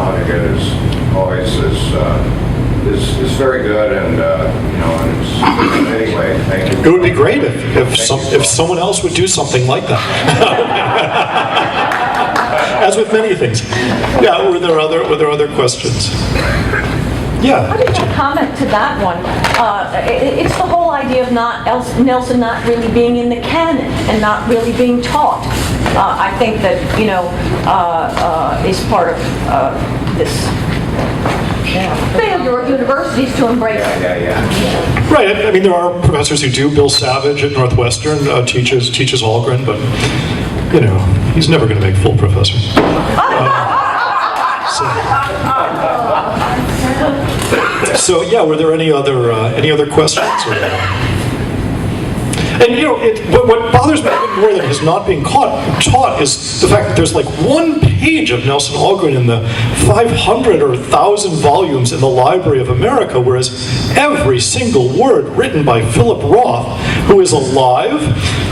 I think it is always is very good, and and it's anyway. Thank you. It would be great if someone else would do something like that. As with many things. Yeah. Were there other questions? Yeah. I think a comment to that one. It's the whole idea of Nelson not really being in the canon and not really being taught. I think that is part of this failure of universities to embrace it. Yeah. Right. I mean, there are professors who do. Bill Savage at Northwestern teaches Algren, but he's never going to make full professor. So yeah, were there any other questions? And what bothers me even more than his not being taught is the fact that there's like one page of Nelson Algren in the 500 or 1,000 volumes in the Library of America, whereas every single word written by Philip Roth, who is alive,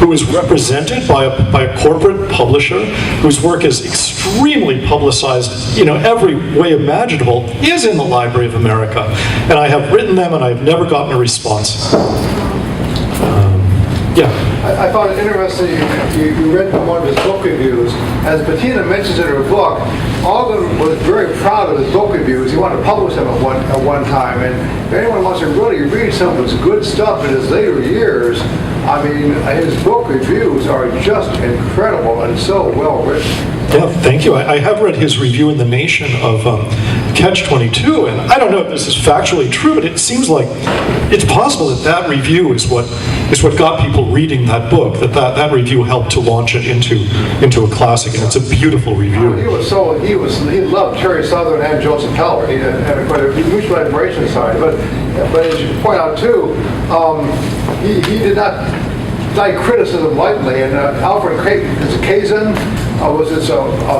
who is represented by a corporate publisher, whose work is extremely publicized, every way imaginable, is in the Library of America. And I have written them, and I've never gotten a response. Yeah. I found it interesting you read from one of his book reviews. As Bettina mentions in her book, Algren was very proud of his book reviews. He wanted to publish them at one time. And if anyone wants to really read some of his good stuff in his later years, I mean, his book reviews are just incredible and so well written. Yeah, thank you. I have read his review in The Nation of Catch-22, and I don't know if this is factually true, but it seems like it's possible that review is what got people reading that book. That review helped to launch it into a classic, and it's a beautiful review. He loved Terry Southern and Joseph Keller. He had quite a mutual admiration side. But as you point out too, he did not take criticism lightly. And Alfred Kazin was a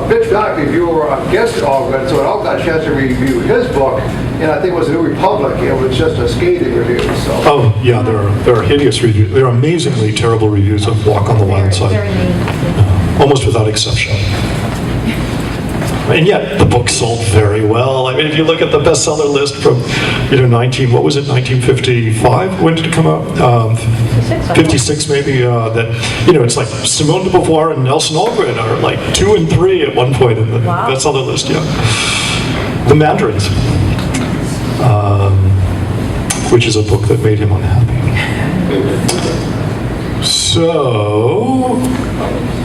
vitriolic reviewer against Algren, so it all got a chance to review his book, and I think it was The New Republic. It was just a scathing review. So. Oh yeah, there are hideous reviews. There are amazingly terrible reviews of Walk on the Wild Side, almost without exception. And yet the book sold very well. I mean, if you look at the bestseller list from 1955, when did it come out? 56 maybe. It's like Simone de Beauvoir and Nelson Algren are like 2 and 3 at one point in the bestseller list. Yeah, The Mandarins, which is a book that made him unhappy. So,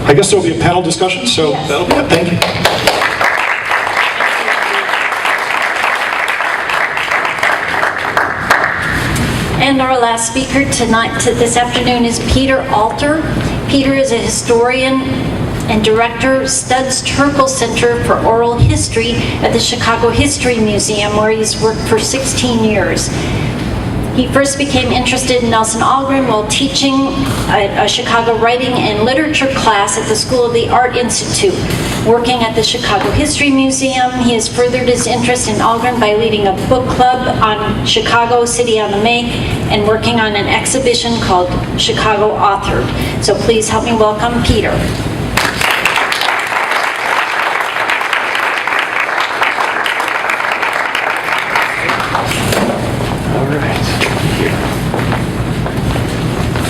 I guess there will be a panel discussion. So that'll be it. Thank you. And our last speaker this afternoon is Peter Alter. Peter is a historian and director, Studs Terkel Center for Oral History at the Chicago History Museum, where he's worked for 16 years. He first became interested in Nelson Algren while teaching a Chicago writing and literature class at the School of the Art Institute. Working at the Chicago History Museum, he has furthered his interest in Algren by leading a book club on Chicago City on the Make and working on an exhibition called Chicago Authored. So please help me welcome Peter.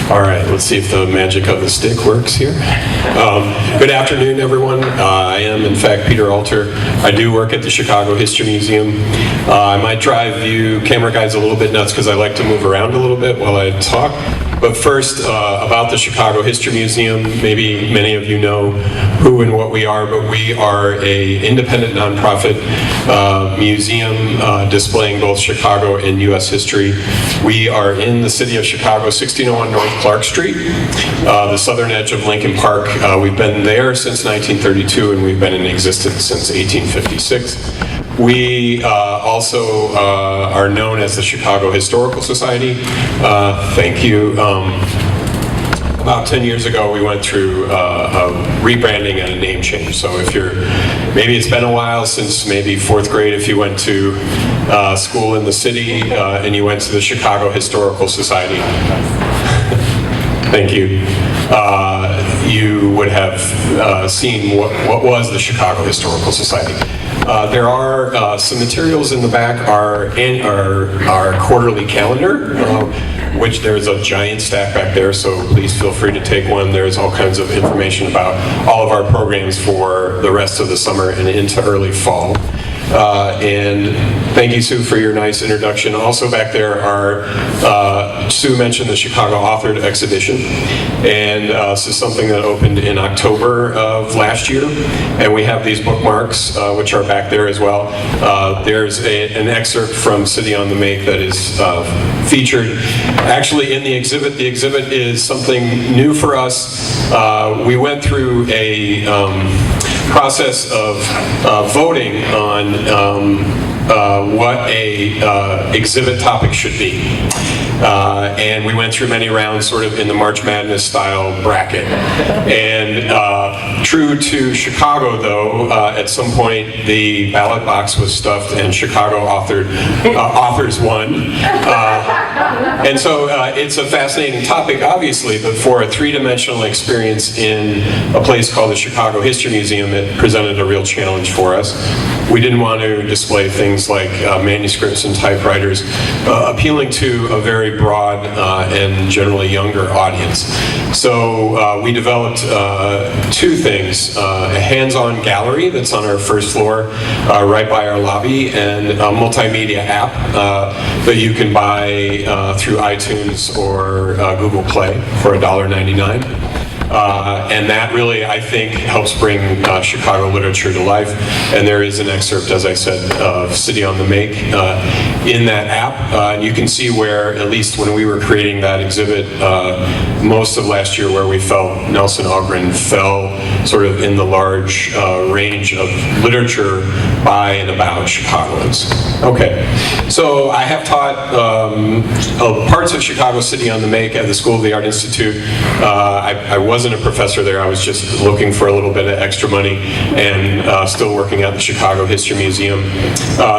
All right, let's see if the magic of the stick works here. Good afternoon, everyone. I am, in fact, Peter Alter. I do work at the Chicago History Museum. I might drive you camera guys a little bit nuts because I like to move around a little bit while I talk. But first, about the Chicago History Museum, maybe many of you know who and what we are, but we are an independent nonprofit museum displaying both Chicago and U.S. history. We are in the city of Chicago, 1601 North Clark Street, the southern edge of Lincoln Park. We've been there since 1932, and we've been in existence since 1856. We also are known as the Chicago Historical Society. Thank you. About 10 years ago, we went through a rebranding and a name change. So if maybe it's been a while since maybe 4th grade if you went to school in the city and you went to the Chicago Historical Society. Thank you. you would have seen what was the Chicago Historical Society. There are some materials in the back, our quarterly calendar, which there's a giant stack back there, so please feel free to take one. There's all kinds of information about all of our programs for the rest of the summer and into early fall. And thank you, Sue, for your nice introduction. Also back there are, Sue mentioned the Chicago Authored Exhibition, and this is something that opened in October of last year, and we have these bookmarks, which are back there as well. There's an excerpt from City on the Make that is featured actually in the exhibit. The exhibit is something new for us. We went through a process of voting on what a exhibit topic should be. And we went through many rounds sort of in the March Madness style bracket. And true to Chicago though, at some point the ballot box was stuffed and Chicago authors won. And so it's a fascinating topic obviously, but for a three-dimensional experience in a place called the Chicago History Museum, it presented a real challenge for us. We didn't want to display things like manuscripts and typewriters, appealing to a very broad and generally younger audience. So we developed two things, a hands-on gallery that's on our first floor right by our lobby, and a multimedia app that you can buy through iTunes or Google Play for $1.99. And that really, I think, helps bring Chicago literature to life. And there is an excerpt, as I said, of City on the Make in that app. And you can see where, at least when we were creating that exhibit, most of last year, where we felt Nelson Algren fell sort of in the large range of literature by and about Chicagoans. Okay, so I have taught parts of Chicago City on the Make at the School of the Art Institute. I wasn't a professor there, I was just looking for a little bit of extra money and still working at the Chicago History Museum.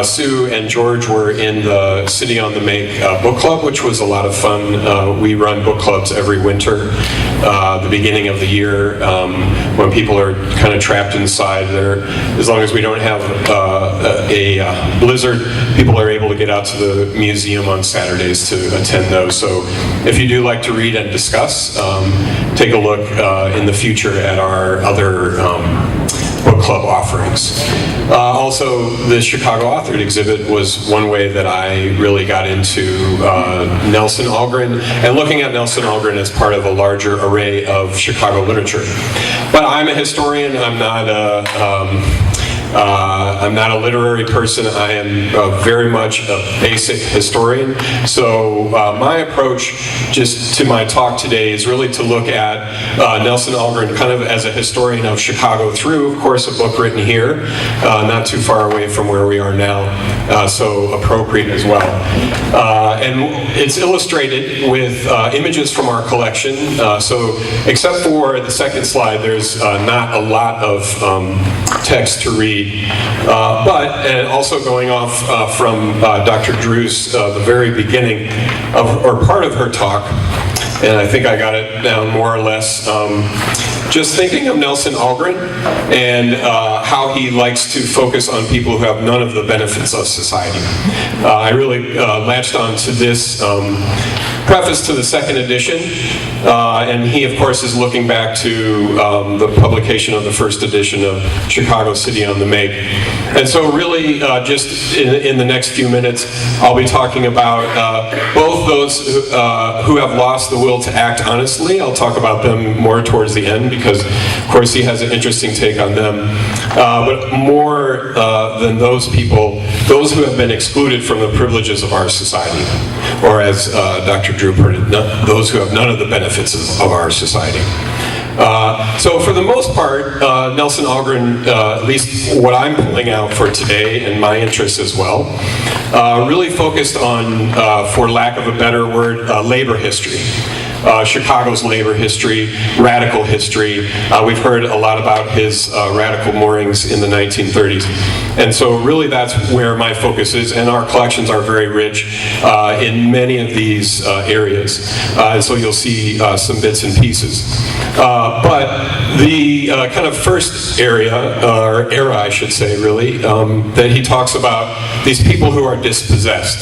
Sue and George were in the City on the Make book club, which was a lot of fun. We run book clubs every winter, the beginning of the year, when people are kind of trapped inside there. As long as we don't have a blizzard, people are able to get out to the museum on Saturdays to attend those. So if you do like to read and discuss, take a look in the future at our other book club offerings. Also, the Chicago Authored exhibit was one way that I really got into Nelson Algren and looking at Nelson Algren as part of a larger array of Chicago literature. But I'm a historian, I'm not a literary person. I am very much a basic historian. So my approach just to my talk today is really to look at Nelson Algren kind of as a historian of Chicago through, of course, a book written here, not too far away from where we are now, so appropriate as well. And it's illustrated with images from our collection. So except for the second slide, there's not a lot of text to read. But also going off from Dr. Drew's the very beginning of, or part of her talk, and I think I got it down more or less, just thinking of Nelson Algren and how he likes to focus on people who have none of the benefits of society. I really latched on to this preface to the second edition, and he, of course, is looking back to the publication of the first edition of Chicago City on the Make. And so really, just in the next few minutes, I'll be talking about both those who have lost the will to act honestly. I'll talk about them more towards the end because, of course, he has an interesting take on them. But more than those people, those who have been excluded from the privileges of our society, or as Dr. Drew put it, those who have none of the benefits of our society. So for the most part, Nelson Algren, at least what I'm pulling out for today and my interests as well, really focused on, for lack of a better word, labor history. Chicago's labor history, radical history. We've heard a lot about his radical moorings in the 1930s. And so really that's where my focus is, and our collections are very rich in many of these areas. And so you'll see some bits and pieces. But the kind of first area, or era I should say really, that he talks about these people who are dispossessed,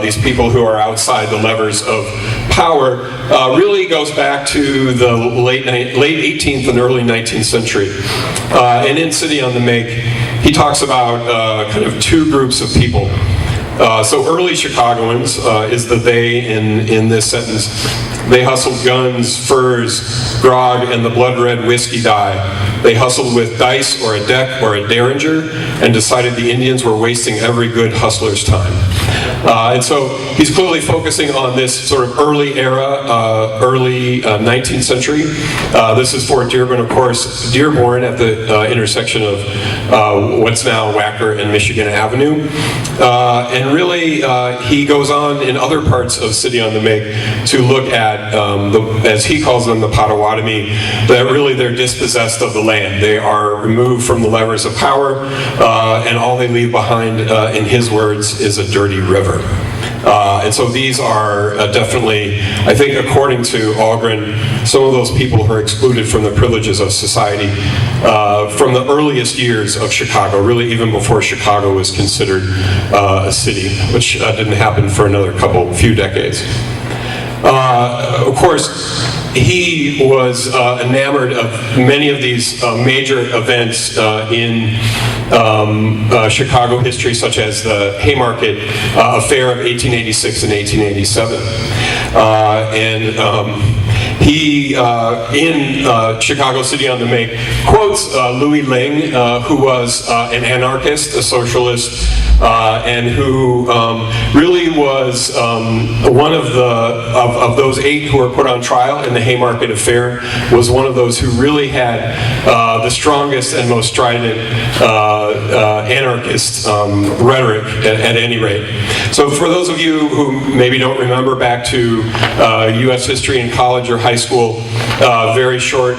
these people who are outside the levers of power, really goes back to the late 18th and early 19th century. And in City on the Make, he talks about kind of two groups of people. So early Chicagoans is the they in this sentence. They hustled guns, furs, grog, and the blood-red whiskey dye. They hustled with dice or a deck or a derringer and decided the Indians were wasting every good hustler's time. And so he's clearly focusing on this sort of early era, early 19th century. This is Fort Dearborn, of course, Dearborn at the intersection of what's now Wacker and Michigan Avenue. And really, he goes on in other parts of City on the Make to look at, as he calls them, the Potawatomi, that really they're dispossessed of the land. They are removed from the levers of power, and all they leave behind, in his words, is a dirty river. And so these are definitely, I think according to Algren, some of those people who are excluded from the privileges of society from the earliest years of Chicago, really even before Chicago was considered a city, which didn't happen for another few decades. Of course, he was enamored of many of these major events in Chicago history, such as the Haymarket Affair of 1886 and 1887. He, in Chicago City on the Make, quotes Louis Ling, who was an anarchist, a socialist, and who really was one of those 8 who were put on trial in the Haymarket Affair, was one of those who really had the strongest and most strident anarchist rhetoric at any rate. So for those of you who maybe don't remember back to U.S. history in college or high school, very short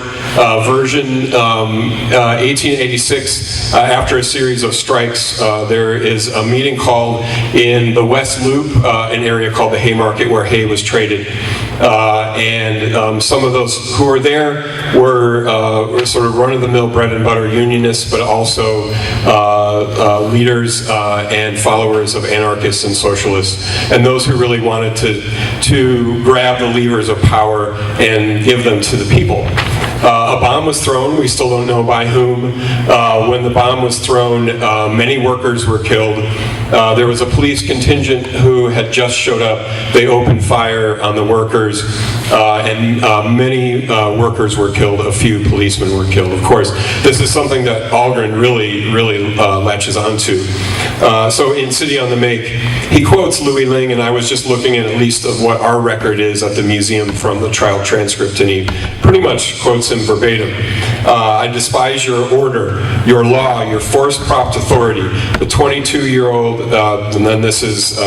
version, 1886, after a series of strikes, there is a meeting called in the West Loop, an area called the Haymarket where hay was traded. And some of those who were there were sort of run-of-the-mill bread and butter unionists, but also leaders and followers of anarchists and socialists, and those who really wanted to grab the levers of power and give them to the people. A bomb was thrown, we still don't know by whom. When the bomb was thrown, many workers were killed. There was a police contingent who had just showed up. They opened fire on the workers, and many workers were killed. A few policemen were killed. Of course, this is something that Algren really latches onto. So in City on the Make, he quotes Louis Ling, and I was just looking at a list of what our record is at the museum from the trial transcript, and he pretty much quotes him verbatim. I despise your order, your law, your force-propped authority. The 22-year-old, and then this is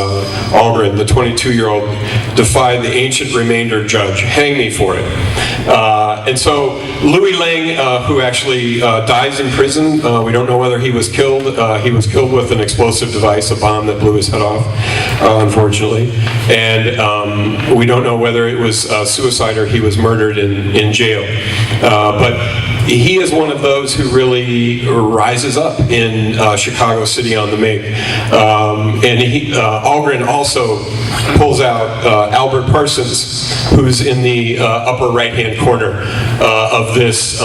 Algren, the 22-year-old defied the ancient remainder judge. Hang me for it. And so Louis Ling, who actually dies in prison, we don't know whether he was killed. He was killed with an explosive device, a bomb that blew his head off, unfortunately. And we don't know whether it was suicide or he was murdered in jail. But he is one of those who really rises up in Chicago City on the Make. And Algren also pulls out Albert Parsons, who's in the upper right-hand corner of this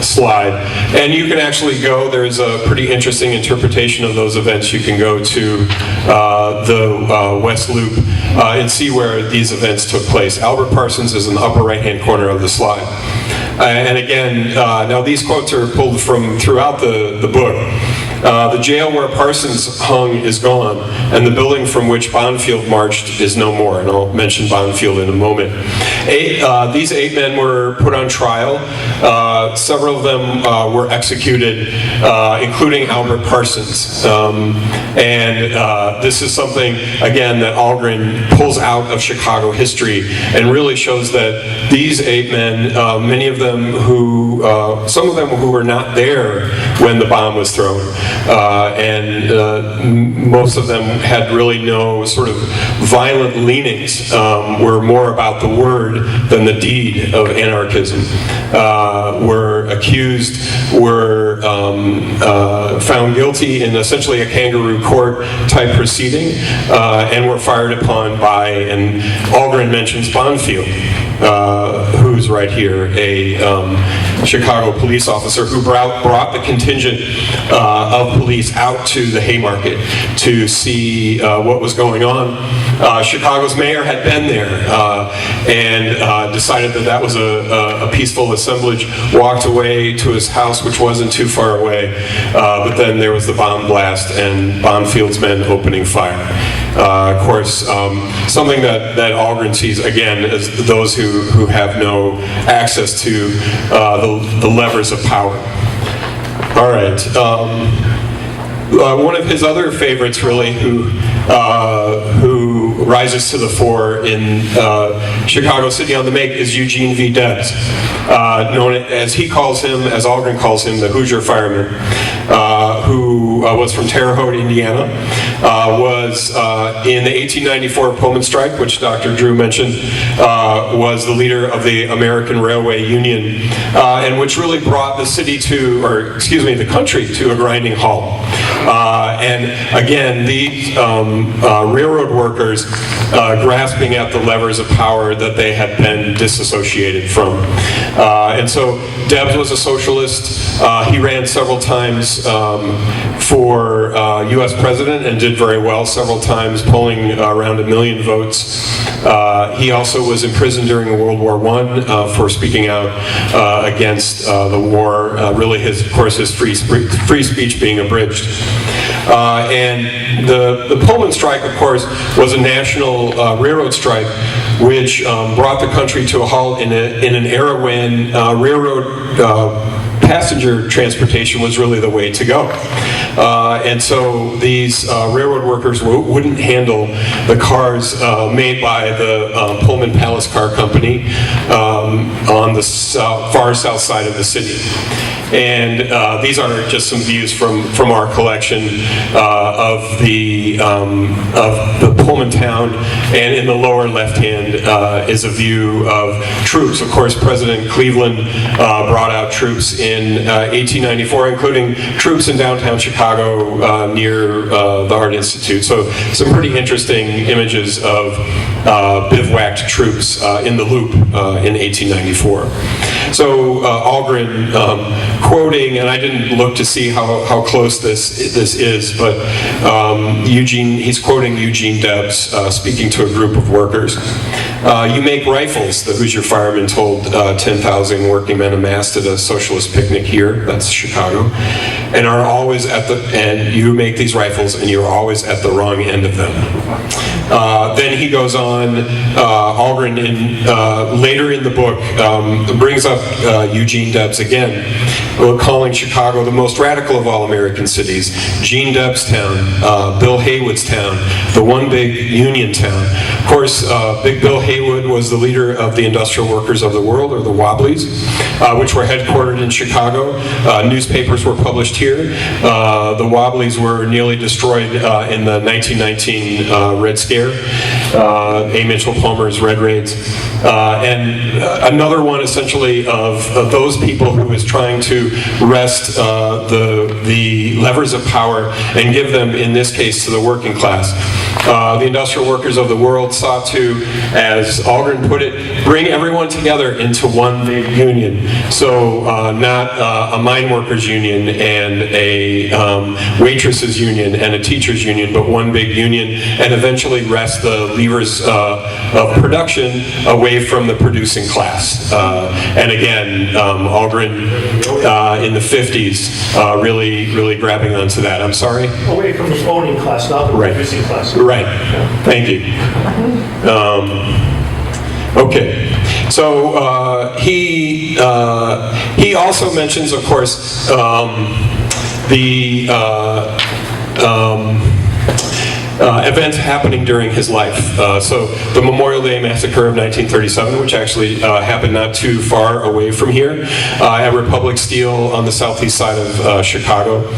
slide. And you can actually go, there's a pretty interesting interpretation of those events. You can go to the West Loop and see where these events took place. Albert Parsons is in the upper right-hand corner of the slide. And again, now these quotes are pulled from throughout the book. The jail where Parsons hung is gone, and the building from which Bonfield marched is no more, and I'll mention Bonfield in a moment. These 8 men were put on trial. Several of them were executed, including Albert Parsons. This is something, again, that Algren pulls out of Chicago history and really shows that these 8 men, many of them who, some of them who were not there when the bomb was thrown, most of them had really no sort of violent leanings, were more about the word than the deed of anarchism, were accused, were found guilty in essentially a kangaroo court type proceeding, and were fired upon by, and Algren mentions Bonfield, who's right here, a Chicago police officer who brought the contingent of police out to the Haymarket to see what was going on. Chicago's mayor had been there and decided that that was a peaceful assemblage, walked away to his house, which wasn't too far away, but then there was the bomb blast and Bonfield's men opening fire. Of course, something that Algren sees, again, as those who have no access to the levers of power. All right. One of his other favorites, really, who rises to the fore in Chicago City on the Make is Eugene V. Debs, known as he calls him, as Algren calls him, the Hoosier fireman, who was from Terre Haute, Indiana, was in the 1894 Pullman strike, which Dr. Drew mentioned, was the leader of the American Railway Union, and which really brought the city to, or excuse me, the country to a grinding halt. And again, these railroad workers grasping at the levers of power that they had been disassociated from. And so Debs was a socialist. He ran several times for U.S. president and did very well several times, polling around 1 million votes. He also was imprisoned during World War I for speaking out against the war, really of course his free speech being abridged. And the Pullman strike, of course, was a national railroad strike which brought the country to a halt in an era when railroad passenger transportation was really the way to go. And so these railroad workers wouldn't handle the cars made by the Pullman Palace Car Company on the far south side of the city. And these are just some views from our collection of the Pullman town. And in the lower left hand is a view of troops. Of course, President Cleveland brought out troops in 1894, including troops in downtown Chicago near the Art Institute. So some pretty interesting images of bivouacked troops in the Loop in 1894. So Algren, quoting, and I didn't look to see how close this is, but he's quoting Eugene Debs speaking to a group of workers. You make rifles, the Hoosier fireman told 10,000 working men amassed at a socialist picnic here, that's Chicago, and you make these rifles and you're always at the wrong end of them. Then he goes on, Algren later in the book brings up Eugene Debs again, calling Chicago the most radical of all American cities. Gene Debs town, Bill Haywood's town, the one big union town. Of course, Big Bill Haywood was the leader of the Industrial Workers of the World, or the Wobblies, which were headquartered in Chicago. Newspapers were published here. The Wobblies were nearly destroyed in the 1919 Red Scare, A. Mitchell Palmer's Red Raids. And another one essentially of those people who is trying to wrest the levers of power and give them, in this case, to the working class. The Industrial Workers of the World sought to, as Algren put it, bring everyone together into one big union. So not a mine workers union and a waitresses union and a teachers union, but one big union, and eventually wrest the levers of production away from the producing class. And again, Algren in the 50s really grabbing onto that. I'm sorry? Away from the owning class, not the producing class. Right. Thank you. Okay. So he also mentions, of course, the events happening during his life. So the Memorial Day Massacre of 1937, which actually happened not too far away from here, at Republic Steel on the southeast side of Chicago.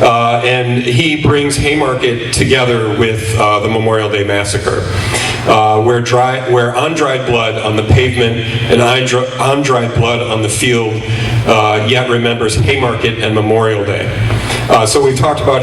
And he brings Haymarket together with the Memorial Day Massacre, where on-dried blood on the pavement and on-dried blood on the field yet remembers Haymarket and Memorial Day. So we talked about